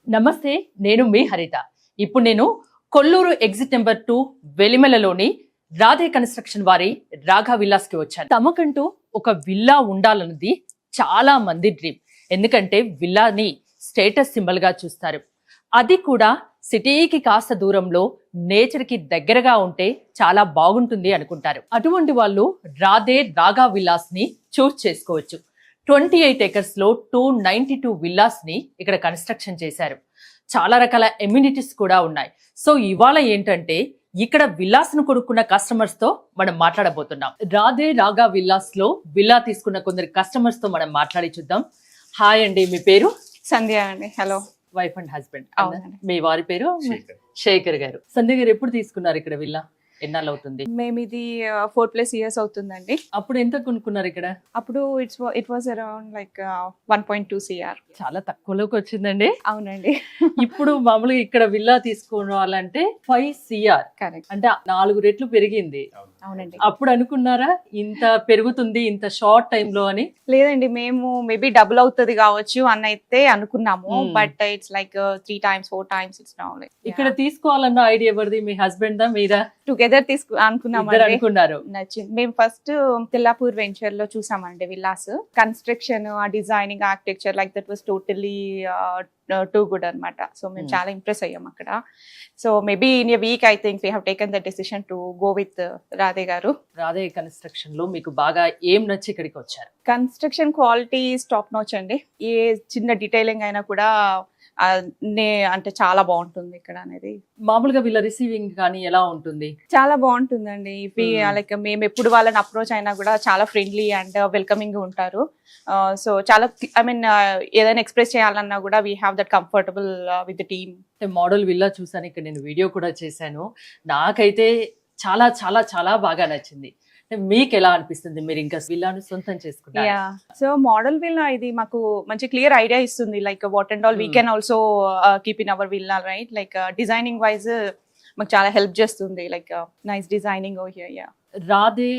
నమస్తే, నేను మీ హరిత. ఇప్పుడు నేను కొల్లూరు ఎగ్జిట్ నెంబర్ 2 వెలిమెలలోని రాధే కన్స్ట్రక్షన్ వారి రాఘా విల్లాస్ కి వచ్చాను. తమకంటూ ఒక విల్లా ఉండాలన్నది చాలా మంది డ్రీమ్. ఎందుకంటే విల్లాని స్టేటస్ సింబల్ గా చూస్తారు. అది కూడా సిటీకి కాస్త దూరంలో నేచర్ కి దగ్గరగా ఉంటే చాలా బాగుంటుంది అనుకుంటారు. అటువంటి వాళ్ళు రాఘా విల్లాస్ ని చూస్ చేసుకోవచ్చు. 28 acres లో 292 విల్లాస్ ని ఇక్కడ కన్స్ట్రక్షన్ చేశారు. చాలా రకాల ఎమ్యూనిటీస్ కూడా ఉన్నాయి. సో ఇవాళ ఏంటంటే ఇక్కడ విల్లాస్ ను కొనుక్కున్న కస్టమర్స్ తో మనం మాట్లాడబోతున్నాం. రాఘా విల్లాస్ లో విల్లా తీసుకున్న కొందరు కస్టమర్స్ తో మనం మాట్లాడి చూద్దాం. హాయ్ అండి, మీ పేరు? సంధ్య అండి. హలో. Wife and husband. మీ వారి పేరు? శేఖర్ గారు. సంధ్య గారు ఎప్పుడు తీసుకున్నారు ఇక్కడ విల్లా? ఎన్నాళ్ళు అవుతుంది? మేము ఇది 4+ years అవుతుందండి. అప్పుడు ఎంత కొనుక్కున్నారు ఇక్కడ? అప్పుడు it was around like 1.2 CR. చాలా తక్కువలోకి వచ్చిందండి. అవునండి. ఇప్పుడు మామూలుగా ఇక్కడ విల్లా తీసుకోవాలంటే 5 CR. కరెక్ట్. అంటే 4 రెట్లు పెరిగింది. అవునండి. అప్పుడు అనుకున్నారా ఇంత పెరుగుతుంది ఇంత షార్ట్ టైమ్ లో అని? లేదండి, మేము మేబీ డబుల్ అవుతుంది కావచ్చు అని అయితే అనుకున్నాము. But it's like 3 times 4 times it's now. ఇక్కడ తీసుకోవాలన్న ఐడియా ఎవరిది? మీ హస్బెండ్ దా మీరా? టుగెదర్ అనుకున్నాము. నచ్చింది. మేము ఫస్ట్ తెల్లాపూర్ వెంచర్ లో చూసామండి villas. Construction, designing, architecture like that was totally too good అనమాట. సో మేము చాలా ఇంప్రెస్ అయ్యాం అక్కడ. So maybe in a week I think we have taken the decision to go with Radhe గారు. రాధే కన్స్ట్రక్షన్ లో మీకు బాగా ఏం నచ్చి ఇక్కడికి వచ్చారు? కన్స్ట్రక్షన్ క్వాలిటీ టాప్ నాచ్ అండి. ఏ చిన్న డీటెయిలింగ్ అయినా కూడా అంటే చాలా బాగుంటుంది ఇక్కడ అనేది. మామూలుగా వీళ్ళ రిసీవింగ్ కానీ ఎలా ఉంటుంది? చాలా బాగుంటుందండి. లైక్ మేము ఎప్పుడు వాళ్ళని అప్రోచ్ అయినా కూడా చాలా ఫ్రెండ్లీ అండ్ వెల్కమింగ్ ఉంటారు. సో చాలా ఐ మీన్ ఏదైనా ఎక్స్ప్రెస్ చేయాలన్నా కూడా we have that comfortable with the team. Model villa చూసాను, ఇక్కడ నేను వీడియో కూడా చేశాను. నాకైతే చాలా చాలా చాలా బాగా నచ్చింది. మీకు ఎలా అనిపిస్తుంది? మీరు ఇంకా విల్లాను సొంతం చేసుకున్నారు. సో మోడల్ విల్లా ఇది మాకు మంచి క్లియర్ ఐడియా ఇస్తుంది. Like what and all we can also keep in our villa, right? Like designing wise మాకు చాలా హెల్ప్ చేస్తుంది. Like nice designing over here. Radhe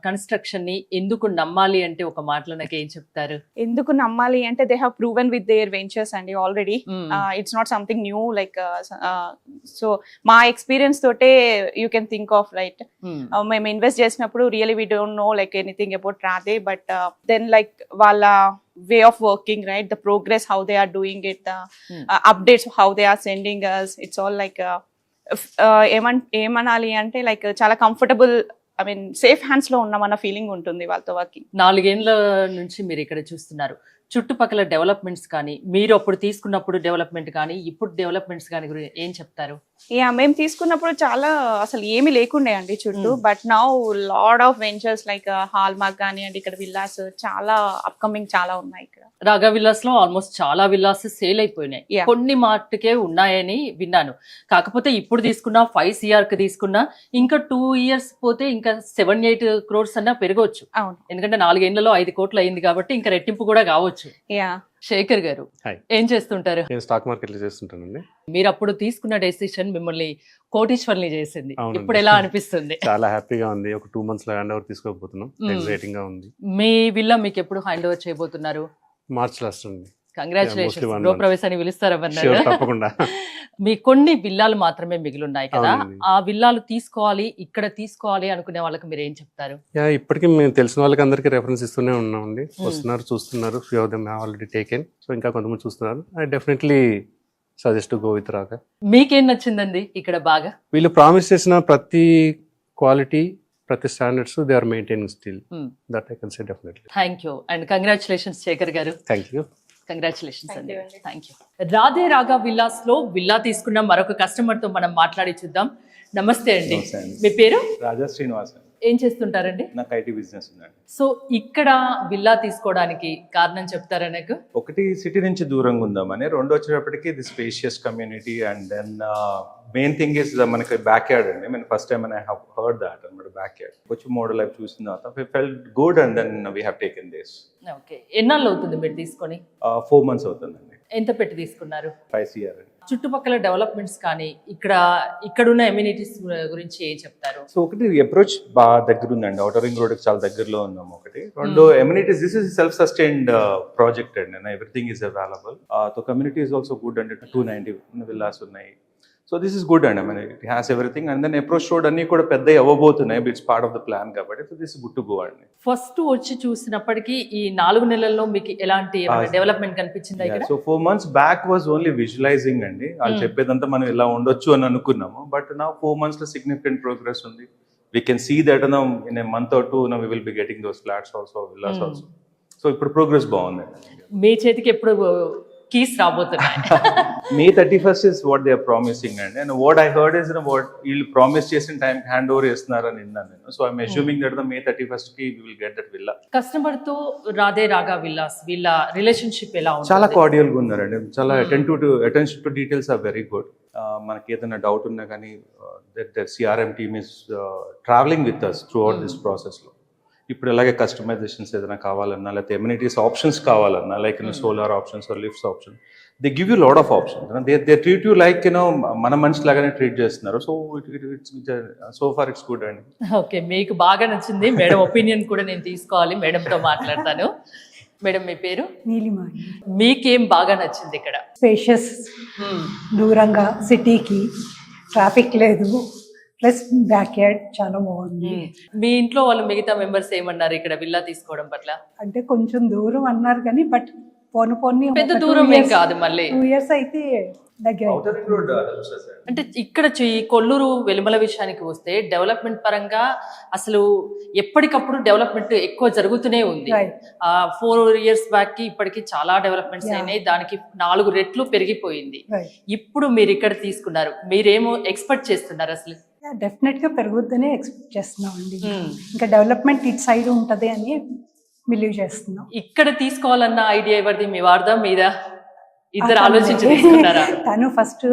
construction ని ఎందుకు నమ్మాలి అంటే ఒక మాటలో నాకు ఏం చెప్తారు? ఎందుకు నమ్మాలి అంటే they have proven with their ventures అండి already. It's not something new. Like so మా ఎక్స్పీరియన్స్ తోటే you can think of right. మేము ఇన్వెస్ట్ చేసినప్పుడు really we don't know like anything about Radhe, but then like వాళ్ళ way of working, right? The progress, how they are doing it, the updates, how they are sending us. It's all like ఏమనాలి అంటే like చాలా comfortable, I mean safe hands లో ఉన్నామన్న feeling ఉంటుంది వాళ్ళతో working. 4 ఏళ్ల నుంచి మీరు ఇక్కడ చూస్తున్నారు. చుట్టుపక్కల డెవలప్మెంట్స్ కానీ, మీరు అప్పుడు తీసుకున్నప్పుడు డెవలప్మెంట్ కానీ, ఇప్పుడు డెవలప్మెంట్స్ కానీ గురించి ఏం చెప్తారు? మేము తీసుకున్నప్పుడు చాలా అసలు ఏమి లేకుండే అండి చుట్టూ. But now lot of ventures like hall mark కానీ అండ్ ఇక్కడ విల్లాస్ చాలా అప్కమింగ్ చాలా ఉన్నాయి. ఇక్కడ రాఘా విల్లాస్ లో ఆల్మోస్ట్ చాలా విల్లాస్ సేల్ అయిపోయినాయి. కొన్ని మాటకే ఉన్నాయని విన్నాను. కాకపోతే ఇప్పుడు తీసుకున్నా 5 CR కి తీసుకున్నా ఇంకా 2 years పోతే ఇంకా 7-8 crores అన్నా పెరగవచ్చు. ఎందుకంటే 4 ఏళ్లలో 5 కోట్లు అయింది కాబట్టి ఇంకా రెట్టింపు కూడా కావచ్చు. శేఖర్ గారు ఏం చేస్తుంటారు? స్టాక్ మార్కెట్ లో చేస్తుంటానండి. మీరు అప్పుడు తీసుకున్న డెసిషన్ మిమ్మల్ని కోటీశ్వర్ని చేసింది. ఇప్పుడు ఎలా అనిపిస్తుంది? చాలా హ్యాపీగా ఉంది. ఒక 2 months లో హ్యాండ్ ఓవర్ తీసుకోబోతున్నాం. ఎక్సైటింగ్ గా ఉంది. మీ విల్లా మీకు ఎప్పుడు హ్యాండ్ ఓవర్ చేయబోతున్నారు? మార్చ్ లాస్ట్ అండి. కంగ్రాచులేషన్స్. గృహప్రవేశాన్ని పిలుస్తారన్నారు. తప్పకుండా. మీ కొన్ని విల్లాలు మాత్రమే మిగిలిన్నాయి కదా, ఆ విల్లాలు తీసుకోవాలి ఇక్కడ తీసుకోవాలి అనుకునే వాళ్ళకి మీరు ఏం చెప్తారు? ఇప్పటికీ మేము తెలిసిన వాళ్ళకి అందరికి రెఫరెన్స్ ఇస్తూనే ఉన్నామండి. వస్తున్నారు, చూస్తున్నారు. Few of them have already taken. So ఇంకా కొంతమంది చూస్తున్నారు. I definitely suggest to go with Ragha. మీకేం నచ్చిందండి ఇక్కడ బాగా? వీళ్ళు ప్రామిస్ చేసిన ప్రతి క్వాలిటీ, ప్రతి standards they are maintaining still. That I can say definitely. Thank you and congratulations Shekhar గారు. Thank you. కంగ్రాచులేషన్స్ అండి. Thank you. రాఘా విల్లాస్ లో విల్లా తీసుకున్న మరొక కస్టమర్ తో మనం మాట్లాడి చూద్దాం. నమస్తే అండి, మీ పేరు? రాజా శ్రీనివాస్. ఏం చేస్తుంటారండి? నాకు ఐటీ బిజినెస్ ఉందండి. సో ఇక్కడ విల్లా తీసుకోవడానికి కారణం చెప్తారా నాకు? ఒకటి సిటీ నుంచి దూరంగా ఉందామని, రెండు వచ్చేటప్పటికి the spacious community and then main thing is మనకి బ్యాక్ యార్డ్ అండి. నేను first time I have heard that అనమాట. బ్యాక్ యార్డ్ వచ్చి మోడల్ లైఫ్ చూసిన తర్వాత we felt good and then we have taken this. Okay. ఎన్నాళ్ళు అవుతుంది మీరు తీసుకొని? 4 months అవుతుందండి. ఎంత పెట్టి తీసుకున్నారు? 5 CR. చుట్టుపక్కల డెవలప్మెంట్స్ కానీ ఇక్కడున్న ఎమ్యూనిటీస్ గురించి ఏం చెప్తారు? సో ఒకటి అప్రోచ్ బాగా దగ్గర ఉందండి, అవుటర్ రింగ్ రోడ్ చాలా దగ్గరలో ఉన్నాము. ఒకటి రెండు amenities, this is self sustained project అండి, everything is available. So community is also good అండి, 290 విల్లాస్ ఉన్నాయి. సో దిస్ ఇస్ గుడ్ అండి, it has everything. And then approach road అన్ని కూడా పెద్ద అవ్వబోతున్నాయి, it's part of the plan కాబట్టి. So this good to go అండి. ఫస్ట్ వచ్చి చూసినప్పటికీ ఈ 4 నెలల్లో మీకు ఎలాంటి డెవలప్మెంట్ కనిపించిందా ఇక్కడ? So 4 months back was only visualising అండి, వాళ్ళు చెప్పేదంతా మనం ఇలా ఉండొచ్చు అని అనుకున్నాము. బట్ నా 4 months లో సిగ్నిఫికెంట్ ప్రోగ్రెస్ ఉంది. We can see that in a month or 2 we will be getting those flats also, villas also. So ఇప్పుడు ప్రోగ్రెస్ బాగుంది. మీ చేతికి ఎప్పుడు కీస్ రాబోతున్నాయి? May 31st is what they are promising, and what I heard is what వీళ్ళు promise చేసిన time hand over చేస్తున్నారని విన్నాను నేను. So I'm assuming that May 31st కి we will get that villa. Customer తో రాగా విల్లాస్ వీళ్ళ రిలేషన్షిప్ ఎలా ఉంది? చాలా కార్డియల్ గా ఉన్నారండి, చాలా attention to details are very good. మనకి ఏదైనా డౌట్ ఉన్నా కానీ that CRM team is travelling with us throughout this process లో. ఇప్పుడు అలాగే కస్టమైజేషన్స్ ఏదైనా కావాలన్నా, లేకపోతే ఎమ్యూనిటీస్ ఆప్షన్స్ కావాలన్నా, like solar options or lifts option, they give you lot of options. They treat you like మన మనిషి లాగానే ట్రీట్ చేస్తున్నారు. So so far it's good అండి. ఓకే, మీకు బాగా నచ్చింది. మేడం ఒపీనియన్ కూడా నేను తీసుకోవాలి, మేడంతో మాట్లాడతాను. మేడం మీ పేరు? నీలిమా. మీకేం బాగా నచ్చింది ఇక్కడ? స్పేషియస్, దూరంగా సిటీకి, ట్రాఫిక్ లేదు, ప్లస్ బ్యాక్ యార్డ్ చాలా బాగుంది. మీ ఇంట్లో వాళ్ళు మిగతా మెంబర్స్ ఏమన్నారు ఇక్కడ విల్లా తీసుకోవడం పట్ల? అంటే కొంచెం దూరం అన్నారు కానీ బట్ పోను పెద్ద దూరం ఏం కాదు, మళ్ళీ 2 years అయితే దగ్గర. అంటే ఇక్కడ కొల్లూరు వెలుమల విషయానికి వస్తే డెవలప్మెంట్ పరంగా అసలు ఎప్పటికప్పుడు డెవలప్మెంట్ ఎక్కువ జరుగుతూనే ఉంది. 4 years బ్యాక్ కి ఇప్పటికి చాలా డెవలప్మెంట్స్ అయినాయి, దానికి 4 రెట్లు పెరిగిపోయింది. ఇప్పుడు మీరు ఇక్కడ తీసుకున్నారు, మీరేమో ఎక్స్పెక్ట్ చేస్తున్నారు అసలు? డెఫినెట్ గా పెరుగుద్దనే ఎక్స్పెక్ట్ చేస్తున్నాం అండి. ఇంకా డెవలప్మెంట్ ఇటు సైడ్ ఉంటది అని బిలీవ్ చేస్తున్నాం. ఇక్కడ తీసుకోవాలన్న ఐడియా ఎవరిది, మీ వారదా మీద? ఇద్దరు ఆలోచించి తీసుకున్నారా? తను ఫస్ట్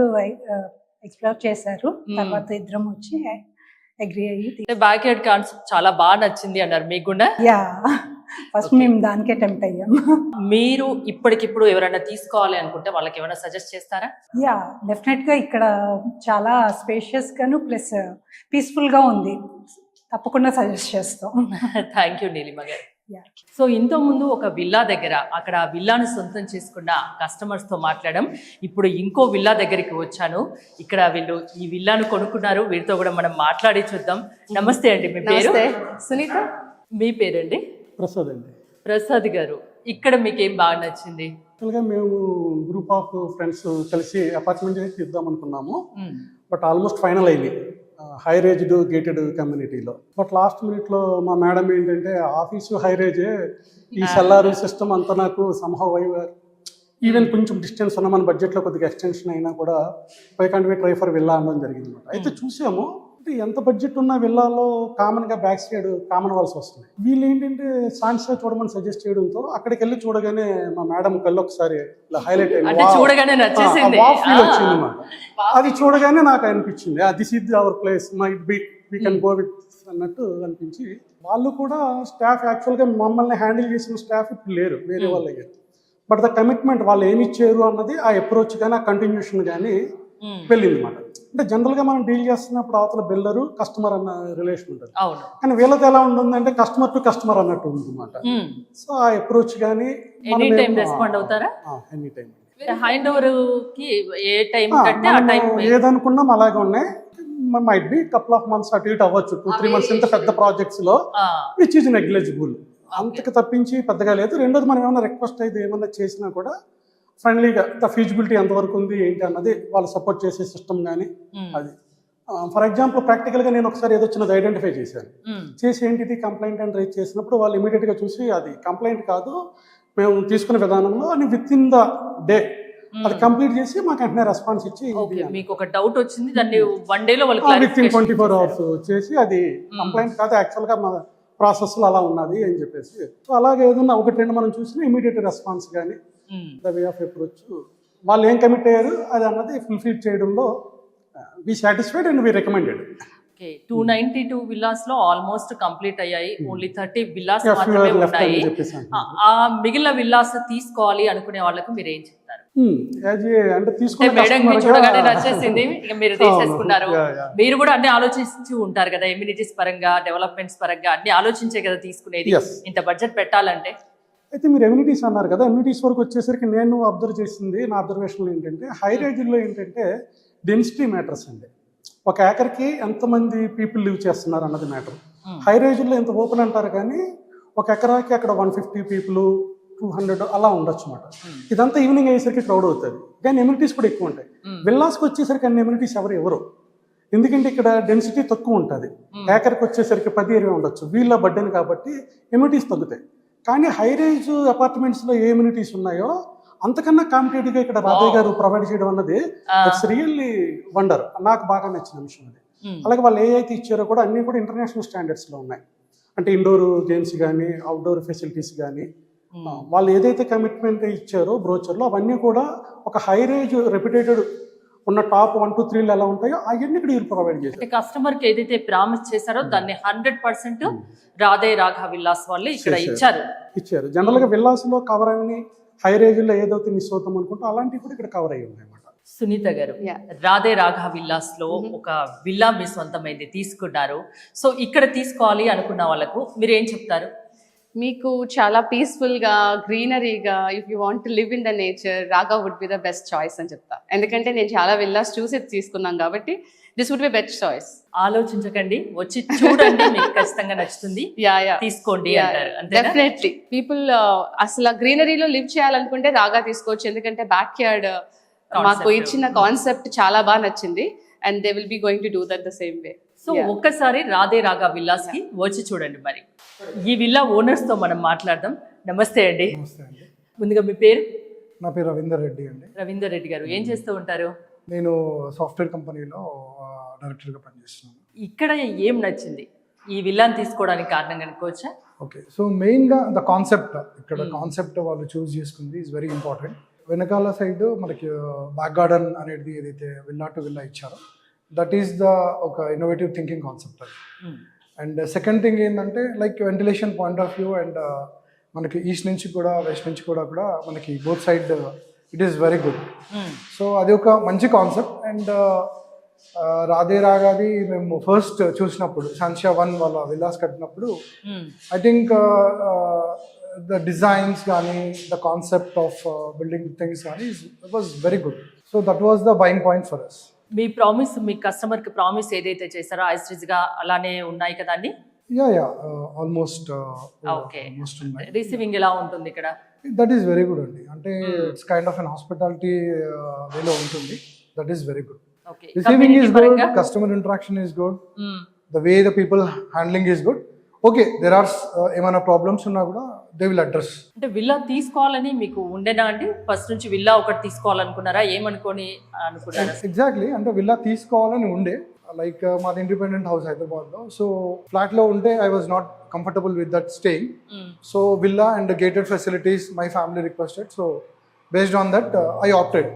ఎక్స్ప్లోర్ చేశారు, తర్వాత ఇద్దరం వచ్చి అగ్రీ అయ్యి. బ్యాక్ యార్డ్ కాన్సెప్ట్ చాలా బాగా నచ్చింది అన్నారు మీకు కూడా? యా, ఫస్ట్ మేము దానికే టెంప్ట్ అయ్యాం. మీరు ఇప్పటికిప్పుడు ఎవరైనా తీసుకోవాలి అనుకుంటే వాళ్ళకి ఏమైనా సజెస్ట్ చేస్తారా? యా, డెఫినెట్ గా ఇక్కడ చాలా స్పేషియస్ గాను ప్లస్ పీస్ఫుల్ గా ఉంది, తప్పకుండా సజెస్ట్ చేస్తాం. థ్యాంక్ యూ నీలిమ గారు. సో ఇంతకు ముందు ఒక విల్లా దగ్గర అక్కడ ఆ విల్లాను సొంతం చేసుకున్న కస్టమర్స్ తో మాట్లాడడం, ఇప్పుడు ఇంకో విల్లా దగ్గరికి వచ్చాను. ఇక్కడ వీళ్ళు ఈ విల్లాను కొనుక్కున్నారు, వీరితో కూడా మనం మాట్లాడి చూద్దాం. నమస్తే అండి, మీ పేరు? సునీత. మీ పేరండి? ప్రసాద్ అండి. ప్రసాద్ గారు, ఇక్కడ మీకు ఏం బాగా నచ్చింది? యాక్చువల్గా మేము గ్రూప్ ఆఫ్ ఫ్రెండ్స్ కలిసి అపార్ట్మెంట్ తీద్దాం అనుకున్నాము, బట్ ఆల్మోస్ట్ ఫైనల్ అయింది హై రేజ్డ్ గేటెడ్ కమ్యూనిటీలో. బట్ లాస్ట్ మినిట్లో మా మేడం ఏంటంటే ఆఫీసు హై రేజే, ఈ సెల్లార్ సిస్టమ్ అంతా నాకు సంహవ్ ఈవెన్ కొంచెం డిస్టెన్స్ ఉన్న మన బడ్జెట్లో కొద్దిగా ఎక్స్టెన్షన్ అయినా కూడా why can't we try for villa అనడం జరిగింది అనమాట. అయితే చూసాము ఎంత బడ్జెట్ ఉన్న విల్లాలో కామన్గా బ్యాక్ సైడ్ కామన్ వాల్స్ వస్తున్నాయి. వీళ్ళు ఏంటంటే సాన్స్గా చూడమని సజెస్ట్ చేయడంతో అక్కడికి వెళ్ళి చూడగానే మా మేడం కళ్ళు ఒకసారి ఇలా హైలైట్ అయింది, వచ్చింది అనమాట. అది చూడగానే నాకు అనిపించింది this is our place, we can go with అన్నట్టు అనిపించి, వాళ్ళు కూడా స్టాఫ్ యాక్చువల్గా మమ్మల్ని హ్యాండిల్ చేసిన స్టాఫ్ ఇప్పుడు లేరు, వేరే వాళ్ళు అయ్యారు. బట్ ద కమిట్మెంట్ వాళ్ళు ఏమి ఇచ్చారు అన్నది ఆ అప్రోచ్ కానీ ఆ కంటిన్యూషన్ కానీ వెళ్ళింది అనమాట. అంటే జనరల్గా మనం డీల్ చేస్తున్నప్పుడు అవతల బిల్డరు కస్టమర్ అన్న రిలేషన్ ఉంటుంది, కానీ వీళ్ళతో ఎలా ఉంటుందంటే కస్టమర్ టు కస్టమర్ అన్నట్టు ఉంది అనమాట. సో ఆ అప్రోచ్ కానీ ఎనీ టైం రెస్పాండ్ అవుతారా? Any time. హ్యాండ్ ఓవర్ కి ఏ టైం కంటే ఆ టైం ఏదనుకున్నాం అలాగే ఉన్నాయి. Might be couple of months అటు ఇటు అవ్వచ్చు, 2-3 months ఇంత పెద్ద ప్రాజెక్ట్స్ లో, విచ్ ఈజ్ నెగ్లిజిబుల్. అంతకు తప్పించి పెద్దగా లేదు. రెండోది మనం ఏమైనా రిక్వెస్ట్ అయితే ఏమన్నా చేసినా కూడా ఫ్రెండ్లీగా ద ఫీజిబిలిటీ ఎంతవరకు ఉంది ఏంటి అన్నది వాళ్ళు సపోర్ట్ చేసే సిస్టమ్ కానీ అది. ఫర్ ఎగ్జాంపుల్ ప్రాక్టికల్గా నేను ఒకసారి ఏదో చిన్నది ఐడెంటిఫై చేశాను, చేసి ఏంటిది కంప్లైంట్ అని రైజ్ చేసినప్పుడు వాళ్ళు ఇమీడియట్గా చూసి అది కంప్లైంట్ కాదు మేము తీసుకునే విధానంలో అని విత్ ఇన్ ద డే అది కంప్లీట్ చేసి మాకు వెంటనే రెస్పాన్స్ ఇచ్చి, మీకు ఒక డౌట్ వచ్చింది దాన్ని 1 day లో విత్ ఇన్ 24 hours చేసి అది కంప్లైంట్ కాదు యాక్చువల్గా మా ప్రాసెస్లో అలా ఉన్నది అని చెప్పేసి. సో అలాగే ఏదన్నా 1-2 మనం చూసినా ఇమీడియట్ రెస్పాన్స్ కానీ ద వే ఆఫ్ అప్రోచ్ వాళ్ళు ఏం కమిట్ అయ్యారు అది అన్నది ఫుల్ఫిల్ చేయడంలో we satisfied and we recommended. 292 villas లో ఆల్మోస్ట్ కంప్లీట్ అయ్యాయి, ఓన్లీ 30 విల్లాస్ మాత్రమే ఉన్నాయి. ఆ మిగిలిన విల్లాస్ తీసుకోవాలి అనుకునే వాళ్ళకు మీరు ఏం చెప్తారు? అంటే తీసుకున్న మేడం customer గా- చూడగానే నచ్చేసింది, ఇక మీరు తీసేసుకున్నారు. Yeah, yeah. మీరు కూడా అన్ని ఆలోచిస్తూ ఉంటారు కదా, ఎమ్యూనిటీస్ పరంగా, డెవలప్మెంట్స్ పరంగా అన్ని ఆలోచించే కదా తీసుకునేది. Yes. ఇంత బడ్జెట్ పెట్టాలంటే అయితే మీరు ఎమ్యూనిటీస్ అన్నారు కదా, ఎమ్యూనిటీస్ వరకు వచ్చేసరికి నేను అబ్జర్వ్ చేసింది, నా అబ్జర్వేషన్లో ఏంటంటే హై రేంజ్లో ఏంటంటే డెన్సిటీ మ్యాటర్స్ అండి. ఒక ఏకర్కి ఎంతమంది పీపుల్ లివ్ చేస్తున్నారు అన్నది మ్యాటర్. హై రేంజ్లో ఎంత ఓపెన్ అంటారు కానీ ఒక ఎకరాకి అక్కడ 150 పీపుల్ 200 అలా ఉండొచ్చు అన్నమాట. ఇదంతా ఈవినింగ్ అయ్యేసరికి క్రౌడ్ అవుతుంది, కానీ ఎమ్యూనిటీస్ కూడా ఎక్కువ ఉంటాయి. విల్లాస్కి వచ్చేసరికి అన్ని ఎమ్యూనిటీస్ ఎవరు ఎందుకంటే ఇక్కడ డెన్సిటీ తక్కువ ఉంటుంది. ఏకర్కి వచ్చేసరికి 10-20 ఉండొచ్చు, వీళ్ళ బడ్డెన్ కాబట్టి ఎమ్యూనిటీస్ తగ్గుతాయి. కానీ హై రేంజ్ అపార్ట్మెంట్స్లో ఏ ఎమ్యూనిటీస్ ఉన్నాయో అంతకన్నా కాంపిటేటివ్గా ఇక్కడ రాధయ్య గారు ప్రొవైడ్ చేయడం అన్నది ఇట్స్ రియల్లీ వండర్. నాకు బాగా నచ్చిన విషయం అది. అలాగే వాళ్ళు ఏ అయితే ఇచ్చారో కూడా అన్నీ కూడా ఇంటర్నేషనల్ స్టాండర్డ్స్లో ఉన్నాయి. అంటే ఇండోర్ గేమ్స్ కానీ అవుట్డోర్ ఫెసిలిటీస్ కానీ వాళ్ళు ఏదైతే కమిట్మెంట్ ఇచ్చారో బ్రోచర్లో అవన్నీ కూడా ఒక హై రేంజ్ రెప్యుటేటెడ్ ఉన్న టాప్ 1, 2, 3 ఎలా ఉంటాయో అవన్నీ ఇక్కడ వీళ్ళు ప్రొవైడ్ చేశారు. అంటే కస్టమర్ కి ఏదైతే ప్రామిస్ చేశారో దాన్ని 100% రాధయ్య రాఘా విల్లాస్ వాళ్ళు ఇక్కడ ఇచ్చారు. జనరల్గా విల్లాస్లో కవర్ అయిన హై రేంజ్లో ఏదైతే మిస్ అవుతాం అనుకుంటో అలాంటివి కూడా ఇక్కడ కవర్ అయ్యి ఉన్నాయి అన్నమాట. సునీత గారు, రాధయ్య రాఘా విల్లాస్ లో ఒక విల్లా మీ సొంతమైంది తీసుకున్నారు. సో ఇక్కడ తీసుకోవాలి అనుకున్న వాళ్ళకు మీరు ఏం చెప్తారు? మీకు చాలా పీస్ఫుల్గా గ్రీనరీగా if you want to live in the nature, Raga would be the best choice అని చెప్తా. ఎందుకంటే నేను చాలా విల్లాస్ చూసి తీసుకున్నాను కాబట్టి this would be best choice. ఆలోచించకండి, వచ్చి చూడండి, మీకు ఖచ్చితంగా నచ్చుతుంది, తీసుకోండి అంటారు. డెఫినెట్లీ పీపుల్ అసలు గ్రీనరీలో లివ్ చేయాలనుకుంటే రాగా తీసుకోవచ్చు. ఎందుకంటే బ్యాక్ యార్డ్ మాకు ఇచ్చిన కాన్సెప్ట్ చాలా బాగా నచ్చింది and they will be going to do that the same way. So ఒక్కసారి రాధే రాగా విల్లాస్ కి వచ్చి చూడండి. మరి ఈ విల్లా ఓనర్స్ తో మనం మాట్లాడదాం. నమస్తే అండి. ముందుగా మీ పేరు? నా పేరు రవీందర్ రెడ్డి అండి. రవీందర్ రెడ్డి గారు, ఏం చేస్తూ ఉంటారు? నేను సాఫ్ట్వేర్ కంపెనీలో డైరెక్టర్గా పనిచేస్తున్నాను. ఇక్కడ ఏం నచ్చింది ఈ విల్లాని తీసుకోవడానికి కారణం కనుకోవచ్చా? ఓకే, సో మెయిన్గా ద కాన్సెప్ట్, ఇక్కడ కాన్సెప్ట్ వాళ్ళు చూస్ చేసుకుంది ఈజ్ వెరీ ఇంపార్టెంట్. వెనకాల సైడ్ మనకి బ్యాక్ గార్డెన్ అనేది ఏదైతే విల్లా టు విల్లా ఇచ్చారో దట్ ఈస్ ద ఒక ఇన్నోవేటివ్ థింకింగ్ కాన్సెప్ట్ అది. అండ్ సెకండ్ థింగ్ ఏంటంటే like ventilation point of view and మనకి ఈస్ట్ నుంచి కూడా వెస్ట్ నుంచి కూడా మనకి both side it is very good. So అది ఒక మంచి కాన్సెప్ట్. అండ్ రాధే రాగాది మేము ఫస్ట్ చూసినప్పుడు సన్షా 1 వాళ్ళ విల్లాస్ కట్టినప్పుడు ఐ థింక్ ద డిజైన్స్ కానీ the concept of building things కానీ was very good. So that was the buying point for us. మీ ప్రామిస్, మీ కస్టమర్ కి ప్రామిస్ ఏదైతే చేశారో ఐస్ట్రీజ్ గా అలానే ఉన్నాయి కదా అండి? Almost okay. రిసీవింగ్ ఎలా ఉంటుంది ఇక్కడ? దట్ ఈస్ వెరీ గుడ్ అండి. అంటే it's kind of an hospitality వేలో ఉంటుంది. That is very good. Receiving is good, customer interaction is good, the way the people handling is good. Okay, there are ఏమైనా problems ఉన్నా కూడా they will address. అంటే villa తీసుకోవాలని మీకు ఉండేనా అండి? ఫస్ట్ నుంచి విల్లా ఒకటి తీసుకోవాలనుకున్నారా? ఏమనుకొని అనుకున్నారా? ఎగ్జాక్ట్లీ, అంటే విల్లా తీసుకోవాలని ఉండే. లైక్ మాది ఇండిపెండెంట్ హౌస్ హైదరాబాద్లో. సో ఫ్లాట్లో ఉంటే I was not comfortable with that staying. So villa and gated facilities my family requested. So based on that I opted.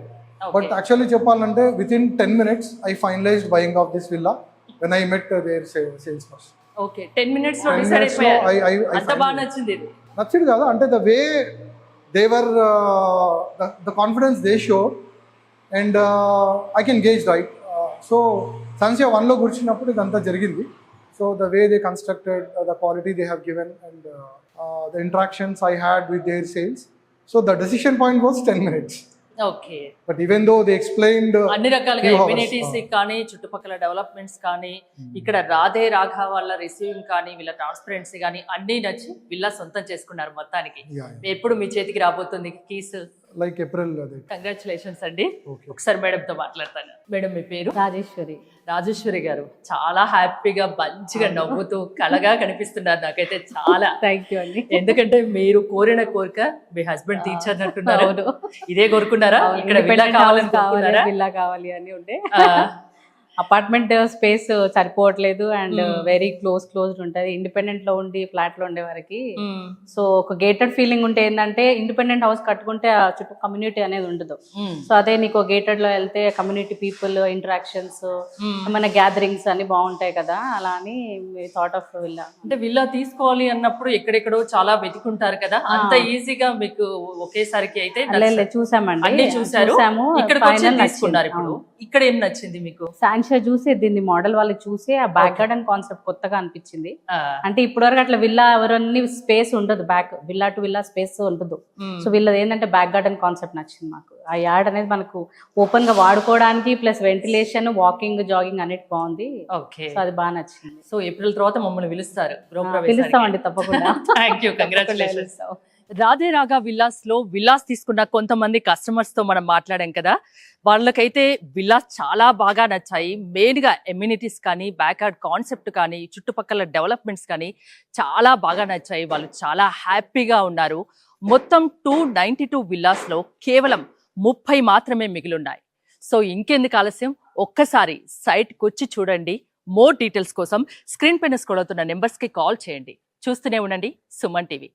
But actually చెప్పాలంటే within 10 minutes I finalized buying of this villa when I met their sales person. Okay, 10 minutes లో decide అయిపోయారు. అంత బాగా నచ్చింది. నచ్చింది కదా, అంటే the way they were the confidence they showed and I can gauge right. So Sansha 1 లో కూర్చున్నప్పుడు ఇదంతా జరిగింది. So the way they constructed, the quality they have given and the interactions I had with their sales. So the decision point was 10 minutes. Okay. But even though they explained అన్ని రకాలుగా amenities కానీ చుట్టుపక్కల developments కానీ ఇక్కడ రాధే రాఘా వాళ్ళ receiving కానీ వీళ్ళ transparency కానీ అన్ని నచ్చి విల్లా సొంతం చేసుకున్నారు మొత్తానికి. ఎప్పుడు మీ చేతికి రాబోతుంది కీస్? Like April. కంగ్రాచులేషన్స్ అండి. ఒకసారి మేడం తో మాట్లాడతాను. మేడం మీ పేరు? రాజేశ్వరి. రాజేశ్వరి గారు, చాలా హ్యాపీగా మంచిగా నవ్వుతూ కళగా కనిపిస్తున్నారు నాకైతే చాలా. థ్యాంక్ యూ అండి. ఎందుకంటే మీరు కోరిన కోరిక మీ హస్బెండ్ తీర్చన్నట్టున్నారు. ఇదే కోరుకున్నారా? ఇక్కడ విల్లా కావాలని కోరుకున్నారా? విల్లా కావాలి అని ఉండే. అపార్ట్మెంట్ స్పేస్ సరిపోవట్లేదు అండ్ వెరీ క్లోజ్డ్ ఉంటది. ఇండిపెండెంట్ లో ఉండి ఫ్లాట్ లో ఉండే వారికి సో ఒక గేటెడ్ ఫీలింగ్ ఉంటే ఏంటంటే ఇండిపెండెంట్ హౌస్ కట్టుకుంటే ఆ చుట్టూ కమ్యూనిటీ అనేది ఉండదు. సో అదే నీకు గేటెడ్ లో వెళ్తే కమ్యూనిటీ పీపుల్ ఇంటరాక్షన్స్ ఏమైనా గ్యాదరింగ్స్ అన్ని బాగుంటాయి కదా, అలా అని థాట్ ఆఫ్ విల్లా. అంటే విల్లా తీసుకోవాలి అన్నప్పుడు ఎక్కడెక్కడో చాలా వెతుకుంటారు కదా, అంత ఈజీగా మీకు ఒకేసారికి అయితే చూసామండి, అన్ని చూసారు, చూసాము, ఇక్కడికి వచ్చి final తీసుకున్నారు. ఇప్పుడు నచ్చింది. ఇక్కడ ఏం నచ్చింది మీకు? శాంక్షా చూసి దీన్ని మోడల్ వాళ్ళు చూసి ఆ బ్యాక్ గార్డెన్ కాన్సెప్ట్ కొత్తగా అనిపించింది. అంటే ఇప్పటివరకు అట్లా విల్లా ఎవరన్నీ స్పేస్ ఉండదు, విల్లా టు విల్లా స్పేస్ ఉండదు. సో వీళ్ళది ఏంటంటే బ్యాక్ గార్డెన్ కాన్సెప్ట్ నచ్చింది మాకు. ఆ యార్డ్ అనేది మనకు ఓపెన్ గా వాడుకోవడానికి ప్లస్ వెంటిలేషన్, వాకింగ్, జాగింగ్ అనేది బాగుంది. ఓకే, సో అది బాగా నచ్చింది. సో ఏప్రిల్ తర్వాత మమ్మల్ని పిలుస్తారు, పిలుస్తామండి తప్పకుండా. Thank you, congratulations. రాధే రాగా విల్లాస్ లో విల్లాస్ తీసుకున్న కొంతమంది కస్టమర్స్ తో మనం మాట్లాడాం కదా, వాళ్ళకైతే విల్లాస్ చాలా బాగా నచ్చాయి. మెయిన్ గా ఎమ్యూనిటీస్ కానీ, బ్యాక్యార్డ్ కాన్సెప్ట్ కానీ, చుట్టుపక్కల డెవలప్మెంట్స్ కానీ చాలా బాగా నచ్చాయి. వాళ్ళు చాలా హ్యాపీగా ఉన్నారు. మొత్తం 292 విల్లాస్ లో కేవలం 30 మాత్రమే మిగిలిన్నాయి. సో ఇంకెందుకు ఆలస్యం, ఒక్కసారి సైట్కి వచ్చి చూడండి. మోర్ డీటెయిల్స్ కోసం స్క్రీన్ పైన స్క్రోల్ అవుతున్న నెంబర్స్ కి కాల్ చేయండి. చూస్తూనే ఉండండి సుమన్ టీవీ.